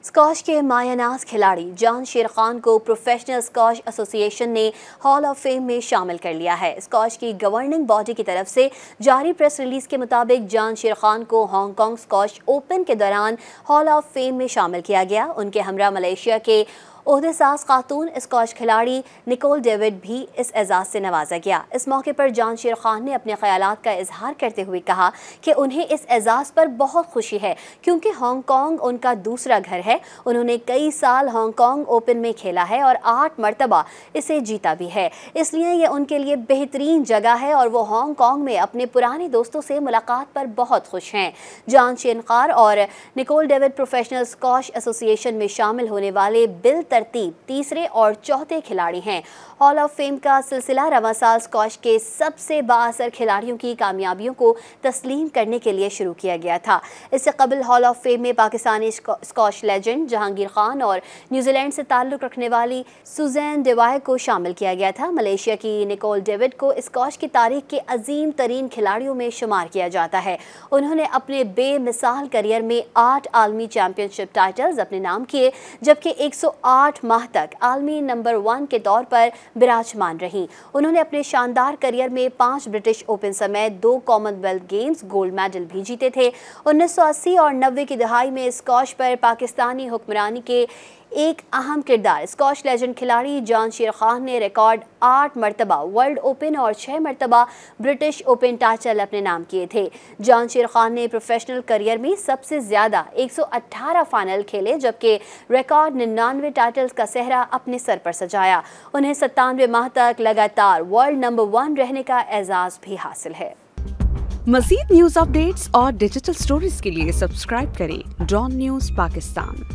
Squash के मायानाज खिलाड़ी John Sharekhan को प्रोफेशनल स्कॉश एसोसिएशन ने हॉल ऑफ फेम में शामिल कर लिया है। स्कॉश की गवर्निंग बॉडी की तरफ से जारी प्रेस रिलीज के मुताबिक जॉन शेरखान को हांगकांग स्कॉश ओपन के दौरान हॉल ऑफ फेम में शामिल किया गया। उनके हमरा मलेशिया के ओहदेसाज खातून स्कॉश खिलाड़ी निकोल डेविड भी इस एजाज़ से नवाजा गया। इस मौके पर जॉन शेरखान ने अपने ख्यालात का इजहार करते हुए कहा कि उन्हें इस एजाज़ पर बहुत खुशी है क्योंकि हांगकांग उनका दूसरा घर है। उन्होंने कई साल हांगकांग ओपन में खेला है और 8 मरतबा इसे जीता भी है, इसलिए यह उनके लिए बेहतरीन जगह है और वो हांगकांग में अपने पुराने दोस्तों से मुलाकात पर बहुत खुश हैं। जॉन शेरखान और Nicol David Professional Squash Association में शामिल होने वाले बिल तरतीब तीसरे और चौथे खिलाड़ी हैं। हॉल ऑफ फेम का सिलसिला रवां साल स्कॉश के सबसे बाअसर खिलाड़ियों की कामयाबियों को तस्लीम करने के लिए शुरू किया गया था। इससे कबल हॉल ऑफ फेम में पाकिस्तानी स्कॉश लेजेंड जहांगीर खान और न्यूजीलैंड से ताल्लुक़ रखने वाली सुजैन डेवाय को शामिल किया गया था। मलेशिया की निकोल डेविड को स्कॉश की तारीख के अजीम तरीन खिलाड़ियों में शुमार किया जाता है। उन्होंने अपने बेमिसाल करियर में 8 आलमी चैंपियनशिप टाइटल्स अपने नाम किए, जबकि 108 माह तक आलमी नंबर 1 के तौर पर विराजमान रहीं। उन्होंने अपने शानदार करियर में 5 ब्रिटिश ओपन समेत 2 कॉमनवेल्थ गेम्स गोल्ड मेडल भी जीते थे। 1980 और 90 की दहाई में स्कॉश पर पाकिस्तानी हुक्मरानी के एक अहम किरदार स्कॉश लेजेंड खिलाड़ी जॉन शेरखान ने रिकॉर्ड 8 मरतबा वर्ल्ड ओपन और 6 मरतबा ब्रिटिश ओपन टाइटल अपने नाम किए थे। जॉन शेरखान ने प्रोफेशनल करियर में सबसे ज़्यादा 118 फाइनल खेले, जबकि रिकॉर्ड 99 टाइटल्स का सेहरा अपने सर पर सजाया। उन्हें 97 माह तक लगातार वर्ल्ड नंबर 1 रहने का एजाज़ भी हासिल है। मज़ीद न्यूज़ अपडेट्स और डिजिटल स्टोरीज के लिए सब्सक्राइब करें डॉन न्यूज़ पाकिस्तान।